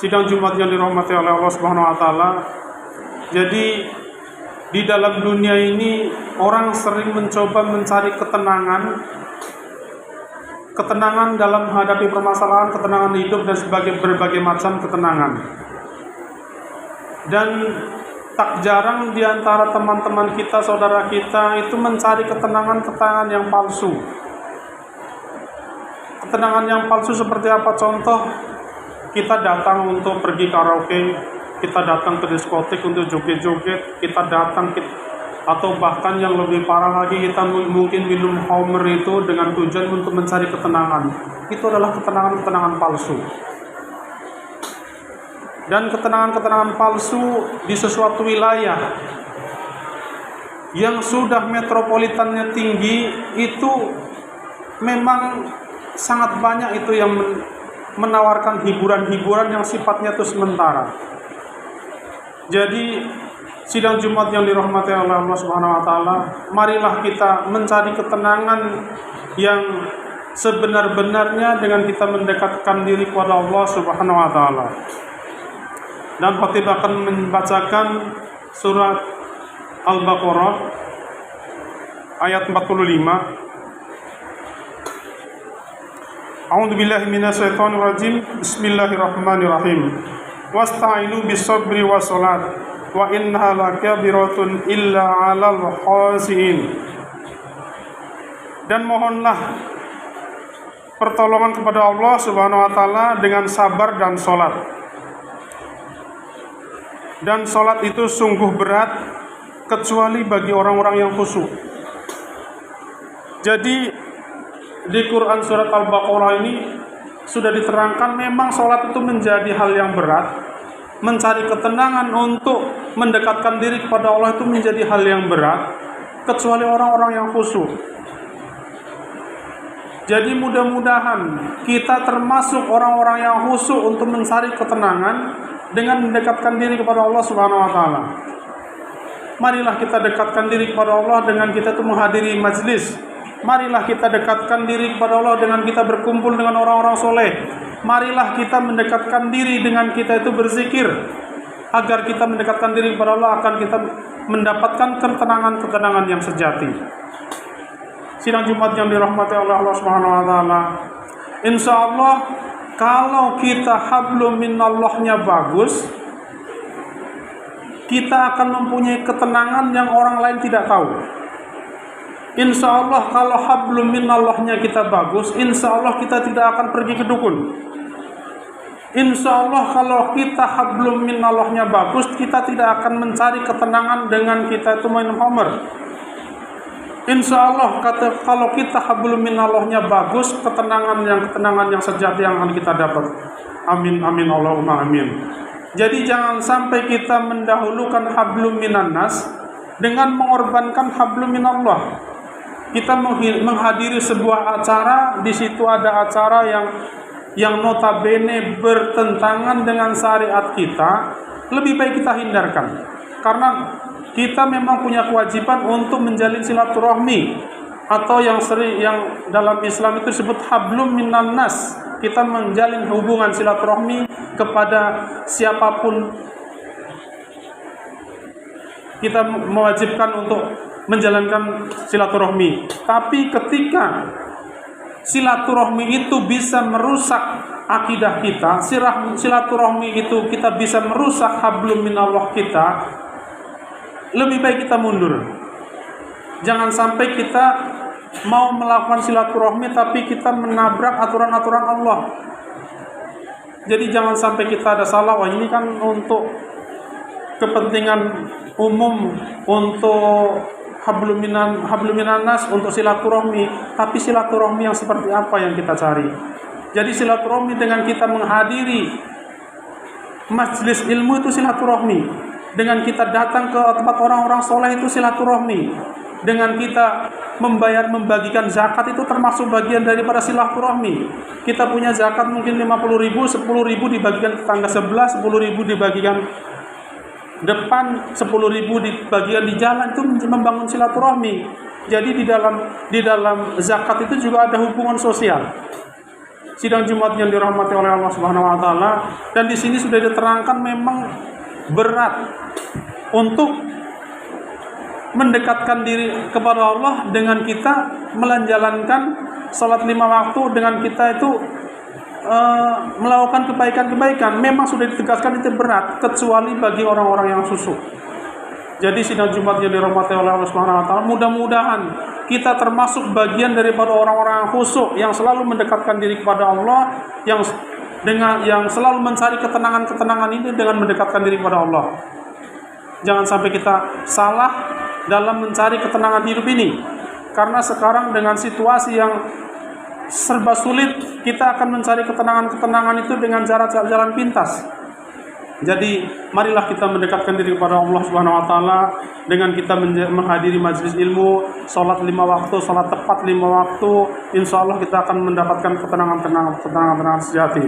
Sidang Jumat yang dirahmati oleh Allah Subhanahu wa taala. Jadi di dalam dunia ini orang sering mencoba mencari ketenangan dalam menghadapi permasalahan, ketenangan hidup dan berbagai macam ketenangan. Dan tak jarang di antara teman-teman kita, saudara kita itu mencari ketenangan yang palsu. Ketenangan yang palsu seperti apa? Contoh, kita datang untuk pergi karaoke, kita datang ke diskotik untuk joget-joget, kita datang atau bahkan yang lebih parah lagi, kita mungkin minum Homer itu dengan tujuan untuk mencari ketenangan. Itu adalah ketenangan palsu. Dan ketenangan palsu di sesuatu wilayah yang sudah metropolitannya tinggi itu memang sangat banyak itu yang menawarkan hiburan-hiburan yang sifatnya itu sementara. Jadi sidang Jumat yang dirahmati oleh Allah Subhanahu wa taala, marilah kita mencari ketenangan yang sebenar-benarnya dengan kita mendekatkan diri kepada Allah Subhanahu wa taala. Dan khatib akan membacakan surat Al-Baqarah ayat 45. A'udzu billahi minasyaitonir rajim. Bismillahirrahmanirrahim. Wasta'inu bis-sabri was-salat wa innaha lakabiratun illa 'alal khashiin. Dan mohonlah pertolongan kepada Allah Subhanahu wa taala dengan sabar dan salat. Dan salat itu sungguh berat kecuali bagi orang-orang yang khusyuk. Jadi di Quran surat Al-Baqarah ini sudah diterangkan memang sholat itu menjadi hal yang berat. Mencari ketenangan untuk mendekatkan diri kepada Allah itu menjadi hal yang berat, kecuali orang-orang yang khusyuk. Jadi mudah-mudahan kita termasuk orang-orang yang khusyuk untuk mencari ketenangan dengan mendekatkan diri kepada Allah Subhanahu wa taala. Marilah kita dekatkan diri kepada Allah dengan kita itu menghadiri majlis. Marilah kita dekatkan diri kepada Allah dengan kita berkumpul dengan orang-orang soleh. Marilah kita mendekatkan diri dengan kita itu berzikir. Agar kita mendekatkan diri kepada Allah, akan kita mendapatkan ketenangan yang sejati. Sidang Jumat yang dirahmati oleh Allah Subhanahu wa taala. Insyaallah kalau kita hablum minallahnya bagus, kita akan mempunyai ketenangan yang orang lain tidak tahu. Insya Allah kalau hablum minallahnya kita bagus, insya Allah kita tidak akan pergi ke dukun. Insya Allah kalau kita hablum minallahnya bagus, kita tidak akan mencari ketenangan dengan kita itu minum homer. Insya Allah kalau kita hablum minallahnya bagus, ketenangan yang sejati yang akan kita dapat. Amin amin Allahumma amin. Jadi jangan sampai kita mendahulukan hablum minannas dengan mengorbankan hablum minallah. Kita menghadiri sebuah acara, di situ ada acara yang notabene bertentangan dengan syariat kita, lebih baik kita hindarkan. Karena kita memang punya kewajiban untuk menjalin silaturahmi, atau yang dalam Islam itu disebut hablum minan nas. Kita menjalin hubungan silaturahmi kepada siapapun. Kita mewajibkan untuk menjalankan silaturahmi. Tapi ketika silaturahmi itu bisa merusak akidah kita, silaturahmi itu kita bisa merusak hablum minallah kita, lebih baik kita mundur. Jangan sampai kita mau melakukan silaturahmi tapi kita menabrak aturan-aturan Allah. Jadi jangan sampai kita ada salah, wah ini kan untuk kepentingan umum, untuk hablum minan nas, untuk silaturahmi, tapi silaturahmi yang seperti apa yang kita cari? Jadi silaturahmi dengan kita menghadiri majelis ilmu itu silaturahmi. Dengan kita datang ke tempat orang-orang soleh itu silaturahmi. Dengan kita membagikan zakat itu termasuk bagian daripada silaturahmi. Kita punya zakat mungkin 50.000, 10.000 dibagikan tetangga sebelah, 10.000 dibagikan depan, 10.000 di bagian di jalan, itu membangun silaturahmi. Jadi di dalam zakat itu juga ada hubungan sosial. sidang Jumat yang dirahmati oleh Allah Subhanahu wa taala, dan di sini sudah diterangkan memang berat untuk mendekatkan diri kepada Allah dengan kita menjalankan salat 5 waktu, dengan kita itu melakukan kebaikan-kebaikan. Memang sudah ditegaskan itu berat, kecuali bagi orang-orang yang khusyuk. Jadi sidang Jumat yang dirahmati oleh Allah Subhanahu wa taala, mudah-mudahan kita termasuk bagian daripada orang-orang yang khusyuk, yang selalu mendekatkan diri kepada Allah, yang selalu mencari ketenangan ini dengan mendekatkan diri kepada Allah. Jangan sampai kita salah dalam mencari ketenangan hidup ini, karena sekarang dengan situasi yang serba sulit, kita akan mencari ketenangan itu dengan jalan pintas. Jadi marilah kita mendekatkan diri kepada Allah Subhanahu wa taala dengan kita menghadiri majelis ilmu, salat 5 waktu, salat tepat 5 waktu. Insya Allah kita akan mendapatkan ketenangan sejati.